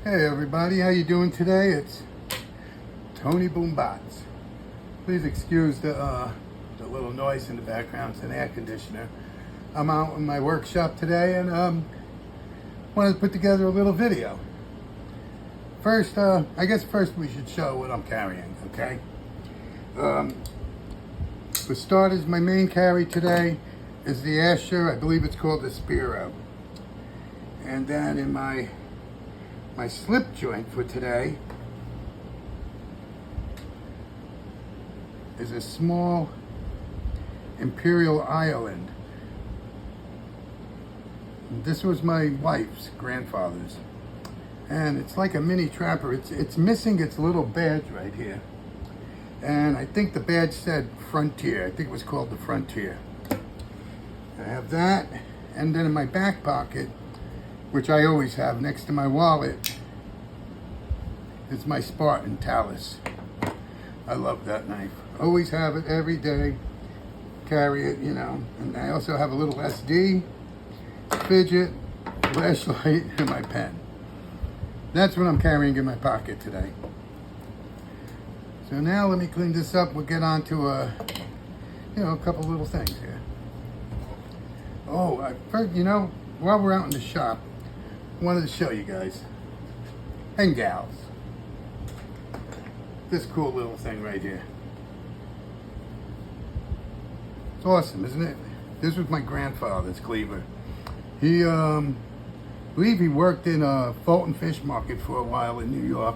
Hey everybody, how you doing today? It's Tony Boombots. Please excuse the little noise in the background. It's an air conditioner. I'm out in my workshop today and wanted to put together a little video. First, I guess first we should show what I'm carrying, okay? For starters, my main carry today is the Asher, I believe it's called the Spiro. And then in my slip joint for today is a small Imperial Ireland. This was my wife's grandfather's, and it's like a mini trapper. It's missing its little badge right here, and I think the badge said Frontier. I think it was called the Frontier. I have that, and then in my back pocket, which I always have next to my wallet, is my Spartan Talus. I love that knife. Always have it every day. Carry it, you know. And I also have a little SD, fidget, flashlight, and my pen. That's what I'm carrying in my pocket today. So now let me clean this up. We'll get on to a couple little things here. Oh, first, while we're out in the shop, I wanted to show you guys and gals this cool little thing right here. It's awesome, isn't it? This was my grandfather's cleaver. He, I believe he worked in a Fulton Fish Market for a while in New York,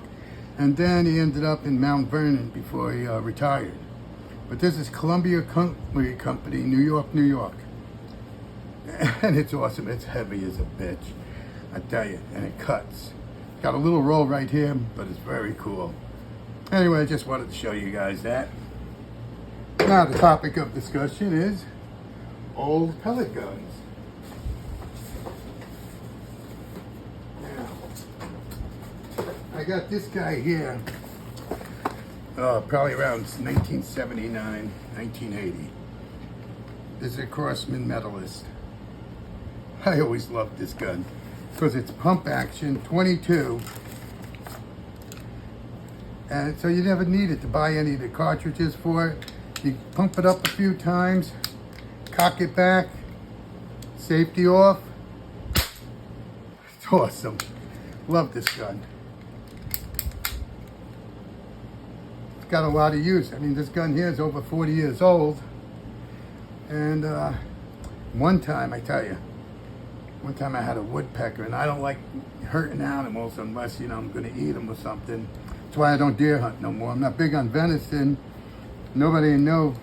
and then he ended up in Mount Vernon before he retired. But this is Columbia Cutlery Company, New York, New York. And it's awesome. It's heavy as a bitch, I tell you, and it cuts. Got a little roll right here, but it's very cool. Anyway, I just wanted to show you guys that. Now the topic of discussion is old pellet guns. Now, I got this guy here, probably around 1979, 1980. This is a Crosman Medalist. I always loved this gun because it's pump action, 22. And so you never needed to buy any of the cartridges for it. You pump it up a few times, cock it back, safety off. It's awesome. Love this gun. It's got a lot of use. I mean, this gun here is over 40 years old. And one time, I tell you, I had a woodpecker, and I don't like hurting animals unless, I'm going to eat them or something. That's why I don't deer hunt no more. I'm not big on venison. Nobody I know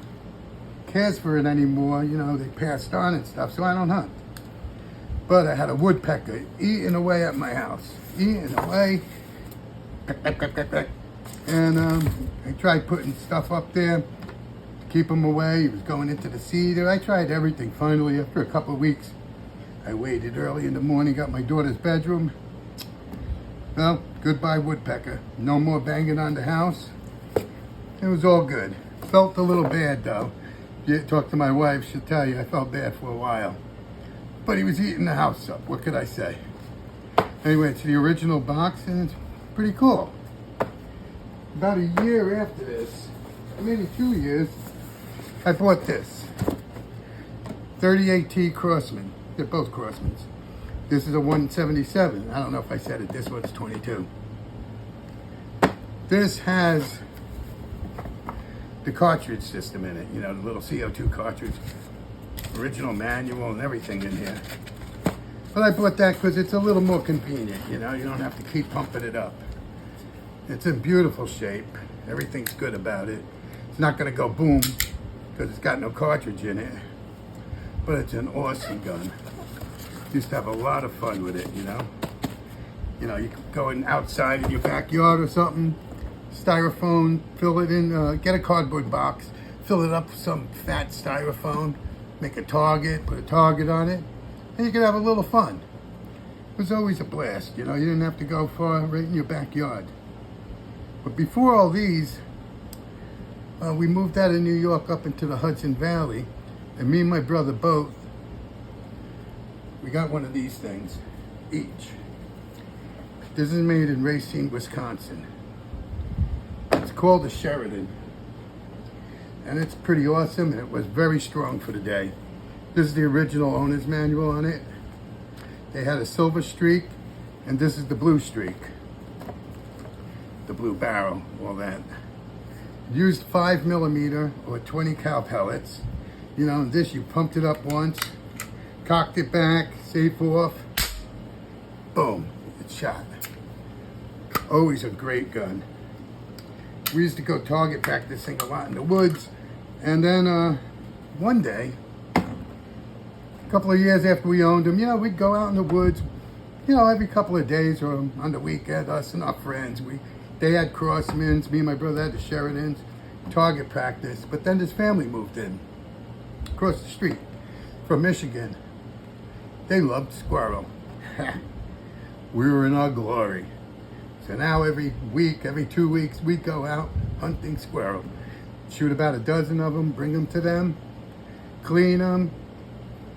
cares for it anymore. They passed on and stuff, so I don't hunt. But I had a woodpecker eating away at my house. Eating away. And I tried putting stuff up there to keep him away. He was going into the cedar. I tried everything. Finally, after a couple of weeks, I waited early in the morning, got my daughter's bedroom. Well, goodbye woodpecker. No more banging on the house. It was all good. Felt a little bad though. If you talk to my wife, she'll tell you I felt bad for a while. But he was eating the house up. What could I say? Anyway, it's the original box and it's pretty cool. About a year after this, maybe 2 years, I bought this. 38T Crosman. They're both Crosmans. This is a 177. I don't know if I said it. This one's 22. This has the cartridge system in it. The little CO2 cartridge. Original manual and everything in here. But I bought that because it's a little more convenient. You don't have to keep pumping it up. It's in beautiful shape. Everything's good about it. It's not going to go boom because it's got no cartridge in it. But it's an awesome gun. Used to have a lot of fun with it, you can go outside in your backyard or something, styrofoam, fill it in, get a cardboard box, fill it up with some fat styrofoam, make a target, put a target on it, and you could have a little fun. It was always a blast, you didn't have to go far, right in your backyard. But before all these, we moved out of New York up into the Hudson Valley, and me and my brother both, we got one of these things each. This is made in Racine, Wisconsin. It's called the Sheridan. And it's pretty awesome, and it was very strong for the day. This is the original owner's manual on it. They had a silver streak, and this is the blue streak. The blue barrel, all that. Used 5mm or 20 cal pellets. You know, this you pumped it up once, cocked it back, safe off, boom, it's shot. Always a great gun. We used to go target practicing a lot in the woods, and then one day, a couple of years after we owned them, you know, we'd go out in the woods, you know, every couple of days or on the weekend, us and our friends. They had Crossmans, me and my brother had the Sheridans, target practice. But then this family moved in, across the street, from Michigan. They loved squirrel. We were in our glory. So now every week, every 2 weeks, we go out hunting squirrel. Shoot about a dozen of them, bring them to them, clean them,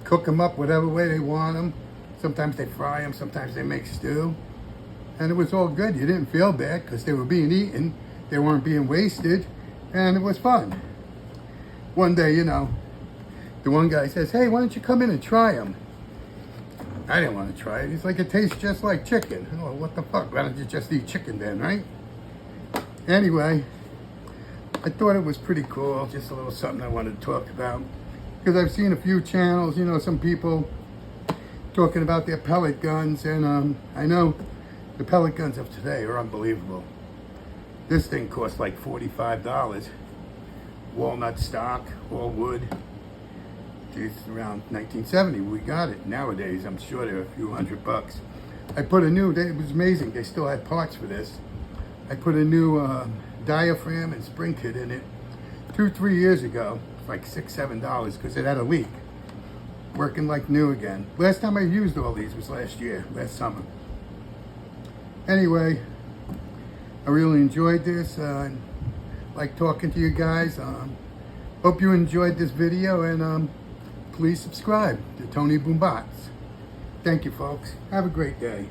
cook them up whatever way they want them. Sometimes they fry them, sometimes they make stew. And it was all good. You didn't feel bad because they were being eaten. They weren't being wasted. And it was fun. One day, you know, the one guy says, hey, why don't you come in and try them? I didn't want to try it. He's like, it tastes just like chicken. Oh, what the fuck? Why don't you just eat chicken then, right? Anyway, I thought it was pretty cool. Just a little something I wanted to talk about. Because I've seen a few channels, you know, some people talking about their pellet guns. And I know the pellet guns of today are unbelievable. This thing costs like $45. Walnut stock, all wood. It's around 1970 we got it. Nowadays, I'm sure they're a few $100. I put a new, it was amazing. They still had parts for this. I put a new diaphragm and spring kit in it 2-3 years ago. Like $6-7 because it had a leak. Working like new again. Last time I used all these was last summer. Anyway, I really enjoyed this. Like talking to you guys. Hope you enjoyed this video, and please subscribe to Tony Boombots. Thank you, folks. Have a great day.